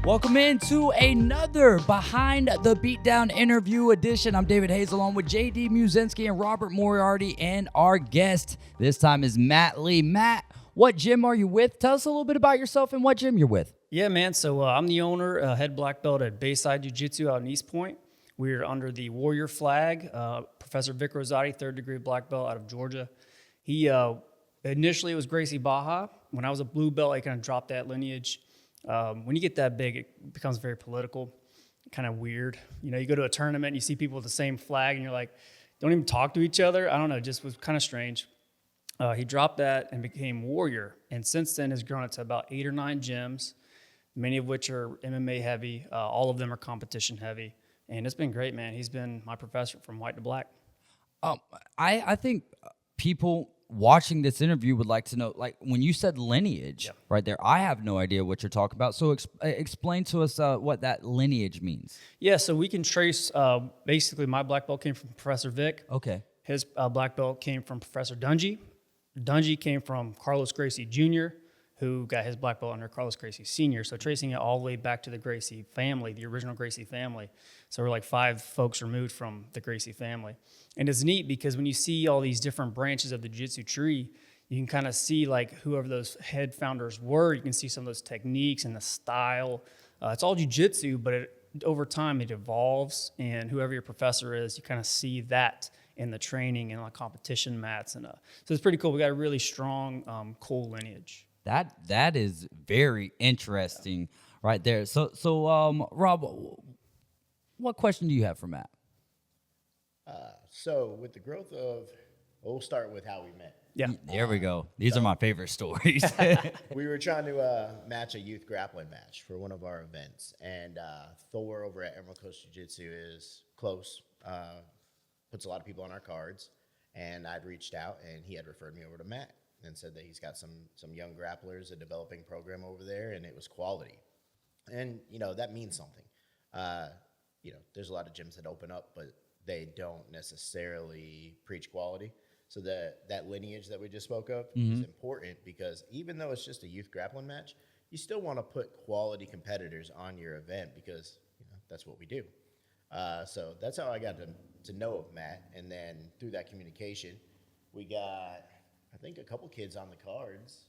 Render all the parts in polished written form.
Welcome into another Behind the Beatdown interview edition. I'm David Hayes along with JD Muzinski and Robert Moriarty, and our guest this time is Matt Lee. Matt, what gym are you with? Tell us a little bit about yourself and what gym you're with. Yeah, man. So I'm the owner, head black belt at Bayside Jiu-Jitsu out in East Point. We're under the Warrior flag. Professor Vic Rosati, third degree black belt out of Georgia. He initially it was Gracie Baja. When I was a blue belt, I kind of dropped that lineage. When you get that big, it becomes very political, kind of weird. You know, you go to a tournament and you see people with the same flag and you're like, don't even talk to each other. I don't know, it just was kind of strange. He dropped that and became Warrior. And since then has grown it to about 8 or 9 gyms, many of which are MMA heavy. All of them are competition heavy. And it's been great, man. He's been my professor from white to black. I think people watching this interview would like to know, like when you said lineage right there, I have no idea what you're talking about. So explain to us what that lineage means. Yeah, so we can trace, basically my black belt came from Professor Vic. Okay. His black belt came from Professor Dungy. Dungy came from Carlos Gracie Jr., who got his black belt under Carlos Gracie Sr. So tracing it all the way back to the Gracie family, the original Gracie family. So we're like 5 folks removed from the Gracie family. And it's neat because when you see all these different branches of the jiu-jitsu tree, you can kind of see like whoever those head founders were. You can see some of those techniques and the style. It's all jiu-jitsu, but over time it evolves. And whoever your professor is, you kind of see that in the training and on competition mats. And so it's pretty cool. We got a really strong, cool lineage. That is very interesting right there. So Rob, what question do you have for Matt? So with the growth of, we'll start with how we met. Yeah. There we go. These are my favorite stories. We were trying to match a youth grappling match for one of our events, and Thor over at Emerald Coast Jiu-Jitsu is close, puts a lot of people on our cards, and I'd reached out, and he had referred me over to Matt and said that he's got some young grapplers, a developing program over there, and it was quality. And, you know, that means something. You know, there's a lot of gyms that open up, but they don't necessarily preach quality. So that lineage that we just spoke of is important because even though it's just a youth grappling match, you still want to put quality competitors on your event because, you know, that's what we do. So that's how I got to know of Matt. And then through that communication, we got, I think, a couple kids on the cards.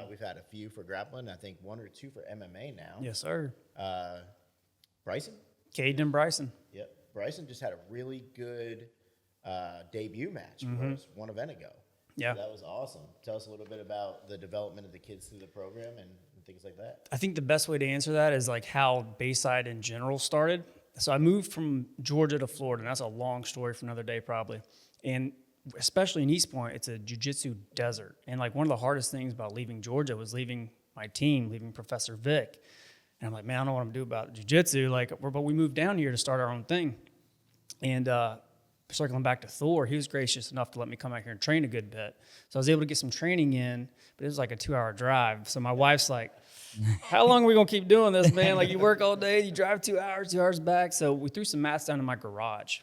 We've had a few for grappling. I think 1 or 2 for MMA now. Yes, sir. Bryson? Caden and Bryson. Yep. Bryson just had a really good debut match for us 1 event ago. Yeah. So that was awesome. Tell us a little bit about the development of the kids through the program and things like that. I think the best way to answer that is like how Bayside in general started. So I moved from Georgia to Florida, and that's a long story for another day probably. And especially in East Point, it's a jiu-jitsu desert. And like one of the hardest things about leaving Georgia was leaving my team, leaving Professor Vic. And I'm like, man, I don't know what I'm gonna do about jiu-jitsu. But we moved down here to start our own thing. And circling back to Thor, he was gracious enough to let me come out here and train a good bit. So I was able to get some training in, but it was like a 2-hour drive. So my wife's like, how long are we gonna keep doing this, man? Like you work all day, you drive 2 hours, 2 hours back. So we threw some mats down in my garage.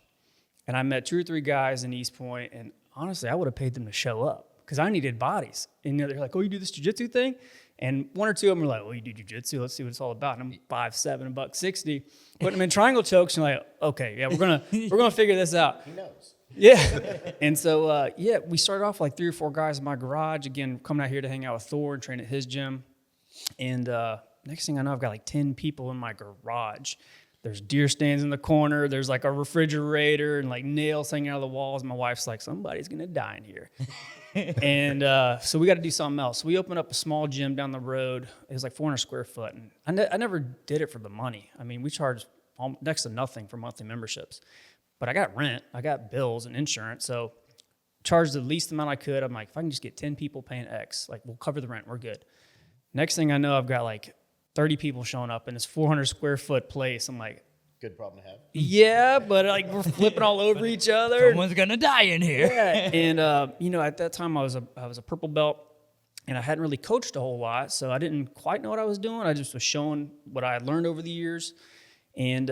And I met 2 or 3 guys in East Point, and honestly, I would have paid them to show up because I needed bodies. And they're like, oh, you do this jiu-jitsu thing? And 1 or 2 of them were like, well, you do jiu-jitsu, let's see what it's all about. And I'm 5'7", $160, putting them in triangle chokes, and like, okay, yeah, we're gonna figure this out. He knows. Yeah. And so, we started off like 3 or 4 guys in my garage, again, coming out here to hang out with Thor and train at his gym. And next thing I know, I've got like 10 people in my garage. There's deer stands in the corner. There's like a refrigerator and like nails hanging out of the walls. My wife's like, somebody's going to die in here. And so we got to do something else. So we opened up a small gym down the road. It was like 400 square foot. And I never did it for the money. I mean, we charged next to nothing for monthly memberships. But I got rent. I got bills and insurance. So charged the least amount I could. I'm like, if I can just get 10 people paying X, like we'll cover the rent. We're good. Next thing I know, I've got like 30 people showing up in this 400 square foot place. I'm like, Good problem to have. yeah, but like we're flipping all over each other. Someone's gonna die in here. Yeah, and you know, at that time I was a purple belt, and I hadn't really coached a whole lot, so I didn't quite know what I was doing. I just was showing what I had learned over the years, and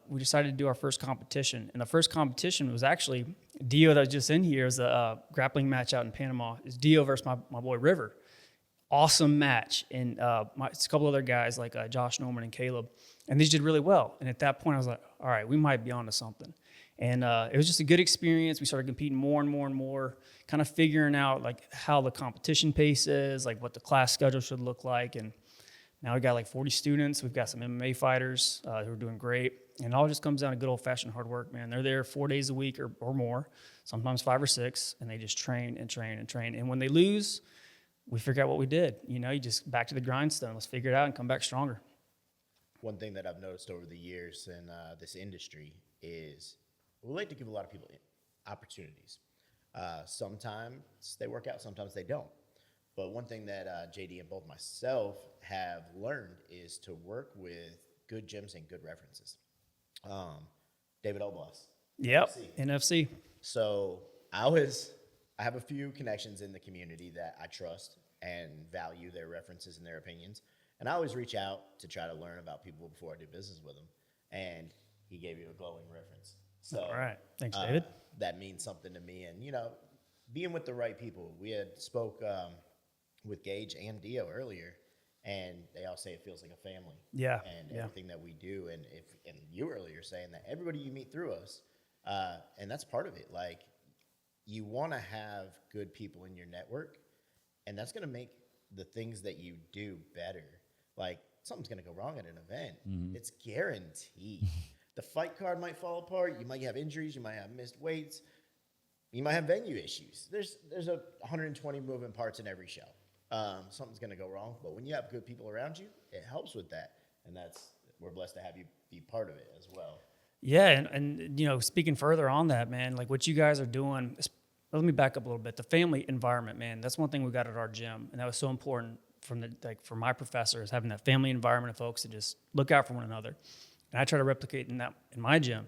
we decided to do our first competition. And the first competition was actually Dio that was just in here. It was a grappling match out in Panama. It's Dio versus my boy River. awesome match. And it's a couple other guys like Josh Norman and Caleb, and these did really well. And at that point, I was like, all right, we might be onto something. And it was just a good experience. We started competing more and more and more, kind of figuring out like how the competition pace is, like what the class schedule should look like. And now we got like 40 students. We've got some MMA fighters who are doing great. And it all just comes down to good old-fashioned hard work, man. They're there 4 days a week or more, sometimes 5 or 6, and they just train and train and train. And when they lose, we figure out what we did. You know, you just back to the grindstone. Let's figure it out and come back stronger. One thing that I've noticed over the years in this industry is we like to give a lot of people opportunities. Sometimes they work out, sometimes they don't. But one thing that JD and both myself have learned is to work with good gyms and good references. David Oblas. Yep, NFC. So I have a few connections in the community that I trust and value their references and their opinions. And I always reach out to try to learn about people before I do business with them. And he gave you a glowing reference. So, all right. Thanks, David. That means something to me. And, you know, being with the right people. We had spoke with Gage and Dio earlier, and they all say it feels like a family. Yeah. And everything that we do. And you earlier saying that everybody you meet through us, and that's part of it. Like, you want to have good people in your network, and that's going to make the things that you do better. Like, something's going to go wrong at an event. Mm-hmm. It's guaranteed. The fight card might fall apart. You might have injuries. You might have missed weights. You might have venue issues. There's 120 moving parts in every show. Something's going to go wrong. But when you have good people around you, it helps with that. And we're blessed to have you be part of it as well. Yeah, and you know, speaking further on that, man, like what you guys are doing, let me back up a little bit. The family environment, man, that's one thing we got at our gym, and that was so important for my professors, having that family environment of folks to just look out for one another. And I try to replicate that in my gym.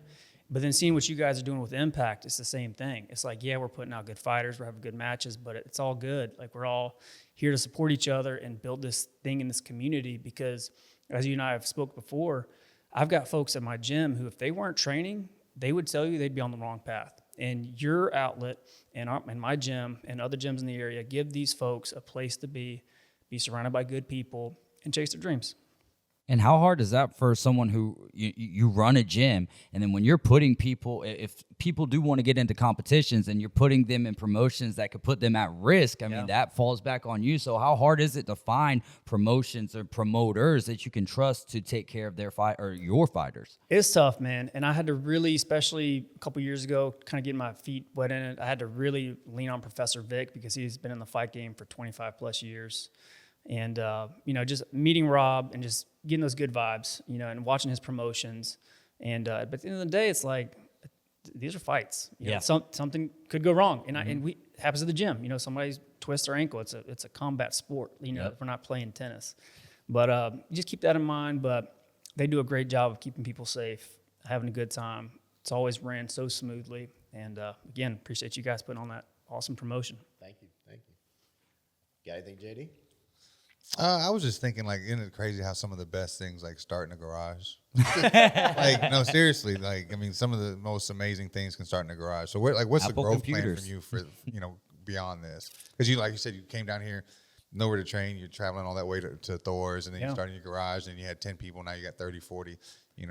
But then seeing what you guys are doing with Impact, it's the same thing. It's like, yeah, we're putting out good fighters, we're having good matches, but it's all good. Like, we're all here to support each other and build this thing in this community because, as you and I have spoke before, I've got folks at my gym who, if they weren't training, they would tell you they'd be on the wrong path. And your outlet and my gym and other gyms in the area give these folks a place to be surrounded by good people, and chase their dreams. And how hard is that for someone who you run a gym, and then when you're putting people, if people do want to get into competitions and you're putting them in promotions that could put them at risk, I mean, that falls back on you. So how hard is it to find promotions or promoters that you can trust to take care of your fighters? It's tough, man. And I had to really, especially a couple years ago, kind of get my feet wet in it. I had to really lean on Professor Vic because he's been in the fight game for 25 plus years. And, just meeting Rob and just getting those good vibes, and watching his promotions. And but at the end of the day, it's like, these are fights. Something could go wrong. And it happens at the gym. Somebody twists their ankle. It's a combat sport. We're not playing tennis. But just keep that in mind. But they do a great job of keeping people safe, having a good time. It's always ran so smoothly. And, again, appreciate you guys putting on that awesome promotion. Thank you. Got anything, JD? I was just thinking, like, isn't it crazy how some of the best things, like, start in a garage? Like, no, seriously. Like, I mean, some of the most amazing things can start in a garage. So, what's Apple the growth computers. plan from you for, beyond this? Because like you said, you came down here, nowhere to train. You're traveling all that way to Thor's, and then you start in your garage, and you had 10 people. Now you got 30, 40.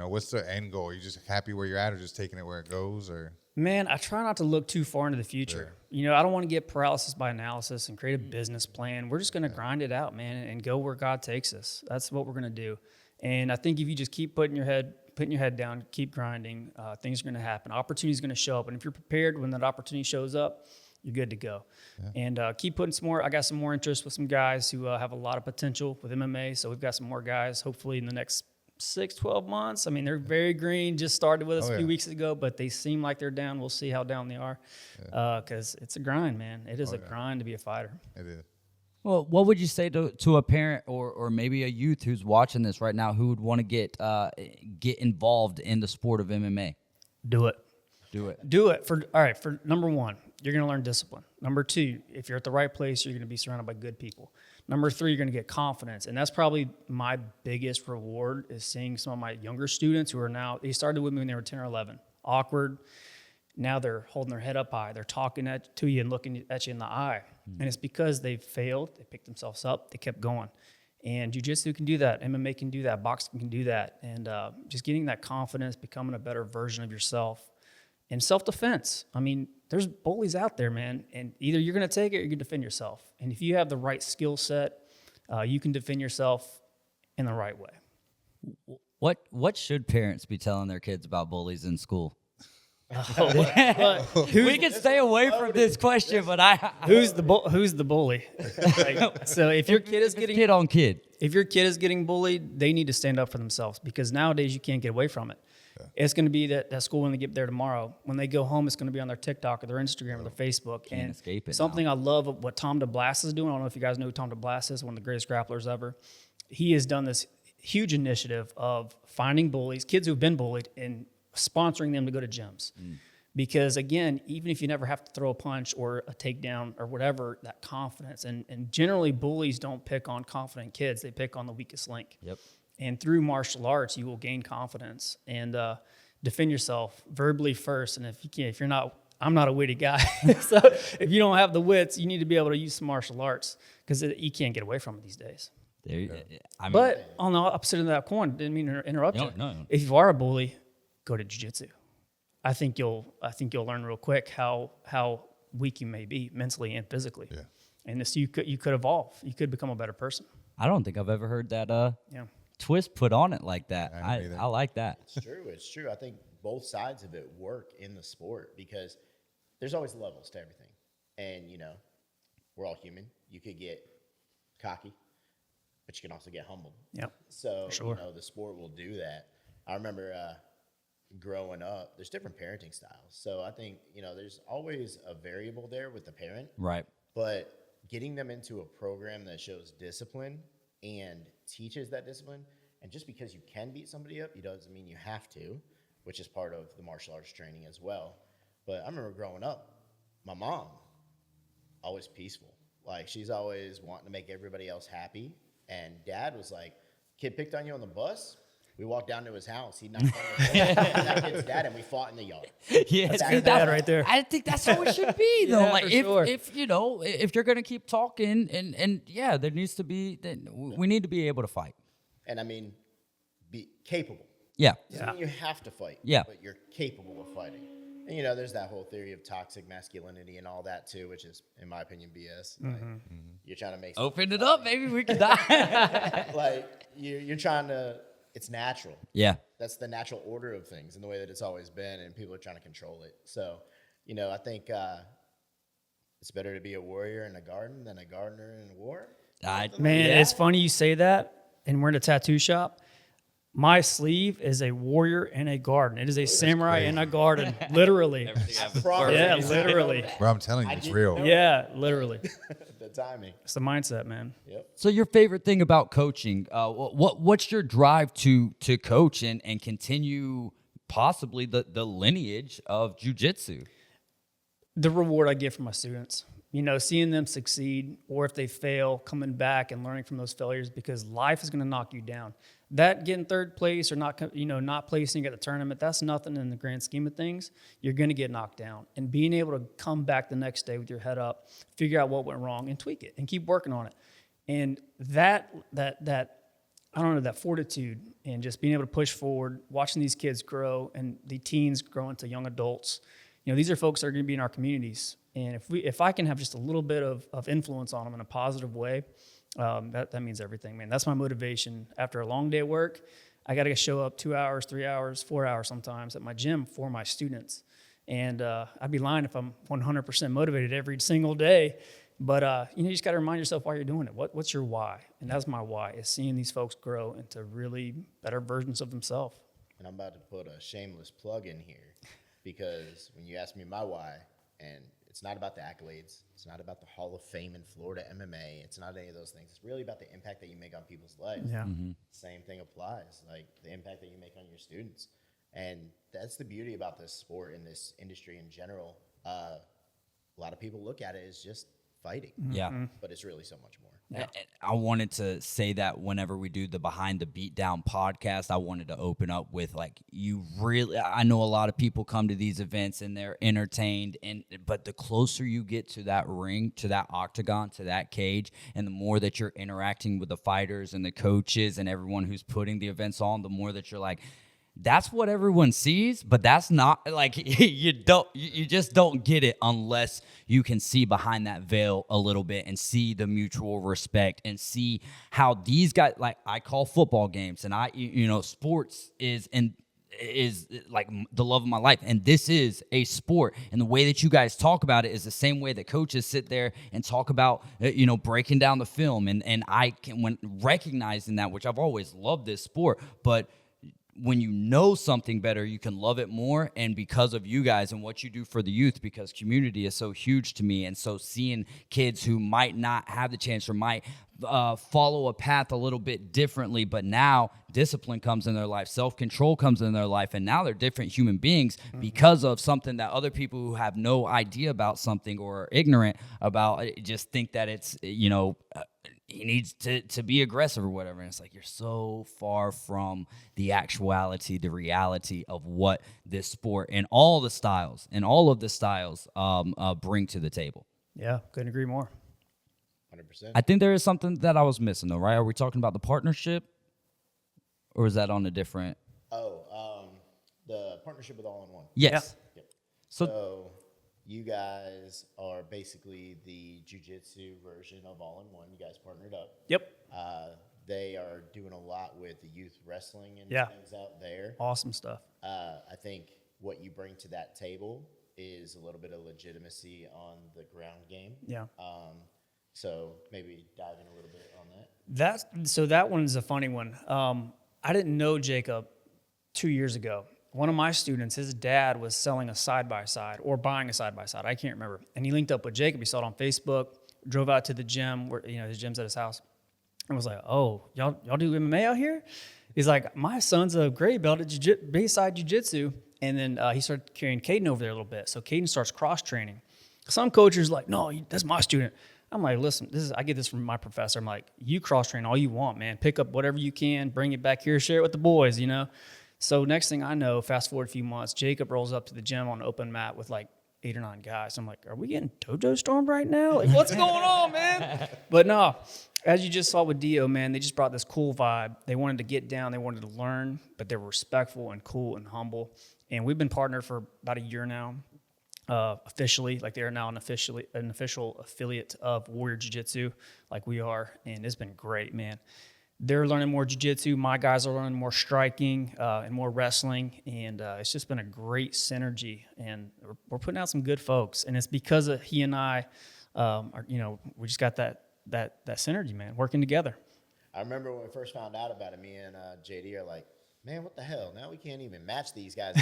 What's the end goal? Are you just happy where you're at, or just taking it where it goes, or? Man, I try not to look too far into the future. Yeah. I don't want to get paralysis by analysis and create a business plan. We're just going to grind it out, man, and go where God takes us. That's what we're going to do. And I think if you just keep putting your head down, keep grinding, things are going to happen. Opportunity's going to show up. And if you're prepared when that opportunity shows up, you're good to go. Yeah. And keep putting some more. I got some more interest with some guys who have a lot of potential with MMA. So we've got some more guys, hopefully in the next 6-12 months. I mean, they're very green, just started with us a few weeks ago, but they seem like they're down. We'll see how down they are because it's a grind, man. It is a grind to be a fighter. It is. Well, what would you say to a parent or maybe a youth who's watching this right now who would want to get involved in the sport of MMA? Do it. Do it. For number one, you're going to learn discipline. Number two, if you're at the right place, you're going to be surrounded by good people. Number three, you're going to get confidence. And that's probably my biggest reward is seeing some of my younger students who are now, they started with me when they were 10 or 11. Awkward. Now they're holding their head up high. They're talking to you and looking at you in the eye. And it's because they failed. They picked themselves up. They kept going. And jiu-jitsu can do that. MMA can do that. Boxing can do that. And just getting that confidence, becoming a better version of yourself. And self-defense. I mean, there's bullies out there, man. And either you're going to take it or you're going to defend yourself. And if you have the right skill set, you can defend yourself in the right way. What should parents be telling their kids about bullies in school? We can stay away from this question, but who's the bully? Like, so if your kid is getting kid on kid. if your kid is getting bullied, they need to stand up for themselves, because nowadays you can't get away from it. Yeah. It's going to be that school when they get there tomorrow. When they go home, it's going to be on their TikTok or their Instagram or their Facebook. Can't escape it something now. I love of what Tom DeBlass is doing. I don't know if you guys know who Tom DeBlass is, one of the greatest grapplers ever. He has done this huge initiative of finding bullies, kids who've been bullied, and sponsoring them to go to gyms. Because again, even if you never have to throw a punch or a takedown or whatever, that confidence, and generally bullies don't pick on confident kids, they pick on the weakest link. Yep. And through martial arts, you will gain confidence and defend yourself verbally first. And if you're not, I'm not a witty guy. So if you don't have the wits, you need to be able to use some martial arts, because you can't get away from it these days. But on the opposite of that coin, didn't mean to interrupt you. No. If you are a bully, go to jiu-jitsu. I think you'll learn real quick how weak you may be mentally and physically. Yeah. And this you could evolve. You could become a better person. I don't think I've ever heard that twist put on it like that. I like that. It's true. I think both sides of it work in the sport, because there's always levels to everything. And, we're all human. You could get cocky, but you can also get humbled. Yep. So, sure. The sport will do that. I remember growing up, there's different parenting styles. So I think, there's always a variable there with the parent. Right. But getting them into a program that shows discipline and teaches that discipline, and just because you can beat somebody up, it doesn't mean you have to, which is part of the martial arts training as well. But I remember growing up, my mom, always peaceful. Like, she's always wanting to make everybody else happy. And dad was like, kid picked on you on the bus. We walked down to his house. He knocked on the door. That kid's dad, and we fought in the yard. Yeah, that's good dad right there. I think that's how it should be, though. Yeah, like, for if you're gonna keep talking, and there needs to be, we need to be able to fight. And I mean, be capable. Yeah. Doesn't mean you have to fight. Yeah. But you're capable of fighting. And there's that whole theory of toxic masculinity and all that too, which is, in my opinion, BS. Like, you're trying to make open it up, maybe we can die. like you're trying to. It's natural. Yeah. That's the natural order of things and the way that it's always been, and people are trying to control it. So, I think it's better to be a warrior in a garden than a gardener in a war. Man, it's funny you say that, and we're in a tattoo shop. My sleeve is a warrior in a garden. It is a samurai in a garden, literally. Yeah, literally. Bro, I'm telling you, it's real. Yeah, literally. The timing. It's the mindset, man. Yep. So your favorite thing about coaching, what's your drive to coach and continue possibly the lineage of jiu-jitsu? The reward I get from my students. Seeing them succeed, or if they fail, coming back and learning from those failures, because life is going to knock you down. That getting third place or not placing at the tournament, that's nothing in the grand scheme of things. You're going to get knocked down. And being able to come back the next day with your head up, figure out what went wrong, and tweak it and keep working on it. And that fortitude and just being able to push forward, watching these kids grow and the teens grow into young adults. These are folks that are going to be in our communities. And if I can have just a little bit of influence on them in a positive way, that means everything, man. That's my motivation. After a long day of work, I got to show up 2 hours, 3 hours, 4 hours sometimes at my gym for my students. And I'd be lying if I'm 100% motivated every single day. But you just got to remind yourself why you're doing it. What's your why? And that's my why, is seeing these folks grow into really better versions of themselves. And I'm about to put a shameless plug in here, because when you ask me my why, and it's not about the accolades. It's not about the Hall of Fame in Florida MMA. It's not any of those things. It's really about the impact that you make on people's lives. Yeah. Same thing applies, like the impact that you make on your students. And that's the beauty about this sport and this industry in general. A lot of people look at it as just fighting. Yeah. But it's really so much more. I wanted to say that whenever we do the Behind the Beatdown podcast, I wanted to open up with like, I know a lot of people come to these events and they're entertained, but the closer you get to that ring, to that octagon, to that cage, and the more that you're interacting with the fighters and the coaches and everyone who's putting the events on, the more that you're like, that's what everyone sees, but that's not like you just don't get it unless you can see behind that veil a little bit and see the mutual respect and see how these guys, like I call football games, and sports is like the love of my life, and this is a sport, and the way that you guys talk about it is the same way that coaches sit there and talk about breaking down the film, and I can, when recognizing that, which I've always loved this sport, but when you know something better, you can love it more. And because of you guys and what you do for the youth, because community is so huge to me. And so seeing kids who might not have the chance or might follow a path a little bit differently, but now discipline comes in their life, self-control comes in their life, and now they're different human beings because of something that other people who have no idea about something or are ignorant about just think that it's, he needs to be aggressive or whatever. And it's like, you're so far from the actuality, the reality of what this sport and all of the styles bring to the table. Yeah, couldn't agree more. 100%. I think there is something that I was missing though, right? Are we talking about the partnership, or is that on a different? The partnership with All in One. Yes. Yep. So you guys are basically the jiu-jitsu version of All in One. You guys partnered up. Yep. They are doing a lot with the youth wrestling and Yeah. things out there. Awesome stuff. I think what you bring to that table is a little bit of legitimacy on the ground game. Yeah. So maybe dive in a little bit on that. That one is a funny one. I didn't know Jacob 2 years ago. One of my students, his dad was selling a side-by-side or buying a side-by-side. I can't remember. And he linked up with Jacob. He saw it on Facebook, drove out to the gym, where his gym's at his house, and was like, oh, y'all do MMA out here? He's like, my son's a gray belt at Bayside Jiu-Jitsu. And then he started carrying Caden over there a little bit. So Caden starts cross-training. Some coaches are like, no, that's my student. I'm like, listen, I get this from my professor. I'm like, you cross-train all you want, man. Pick up whatever you can, bring it back here, share it with the boys, So next thing I know, fast forward a few months, Jacob rolls up to the gym on an open mat with like 8 or 9 guys. I'm like, are we getting dojo stormed right now? Like, what's going on, man? But no, as you just saw with Dio, man, they just brought this cool vibe. They wanted to get down. They wanted to learn, but they were respectful and cool and humble. And we've been partnered for about a year now, officially. Like, they are now an official affiliate of Warrior Jiu-Jitsu, like we are. And it's been great, man. They're learning more jiu-jitsu. My guys are learning more striking and more wrestling. And it's just been a great synergy. And we're putting out some good folks. And it's because of he and I, we just got that synergy, man, working together. I remember when we first found out about it, me and JD are like, man, what the hell? Now we can't even match these guys.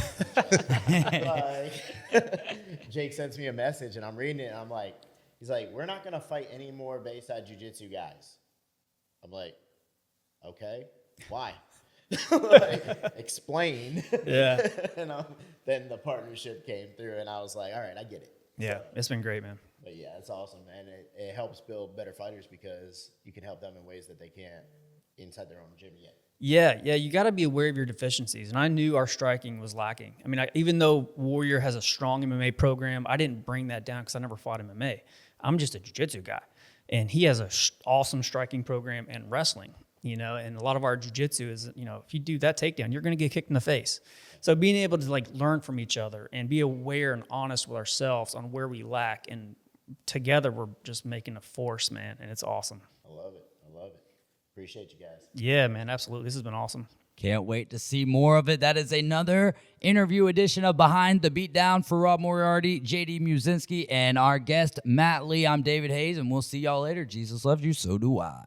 Jake sends me a message, and I'm reading it, and I'm like, he's like, we're not going to fight any more Bayside Jiu-Jitsu guys. I'm like, okay, why? Explain. Yeah. And then the partnership came through, and I was like, all right, I get it. Yeah, it's been great, man. But yeah, it's awesome, and it helps build better fighters because you can help them in ways that they can't inside their own gym yet. Yeah, you got to be aware of your deficiencies, and I knew our striking was lacking. I mean, even though Warrior has a strong MMA program, I didn't bring that down because I never fought MMA. I'm just a jiu-jitsu guy, and he has a awesome striking program and wrestling, and a lot of our jiu-jitsu is, if you do that takedown, you're going to get kicked in the face. So being able to learn from each other and be aware and honest with ourselves on where we lack, and together we're just making a force, man, and it's awesome. I love it. Appreciate you guys. Yeah, man, absolutely. This has been awesome. Can't wait to see more of it. That is another interview edition of Behind the Beatdown for Rob Moriarty, JD Muzinski, and our guest, Matt Lee. I'm David Hayes, and we'll see y'all later. Jesus loves you, so do I.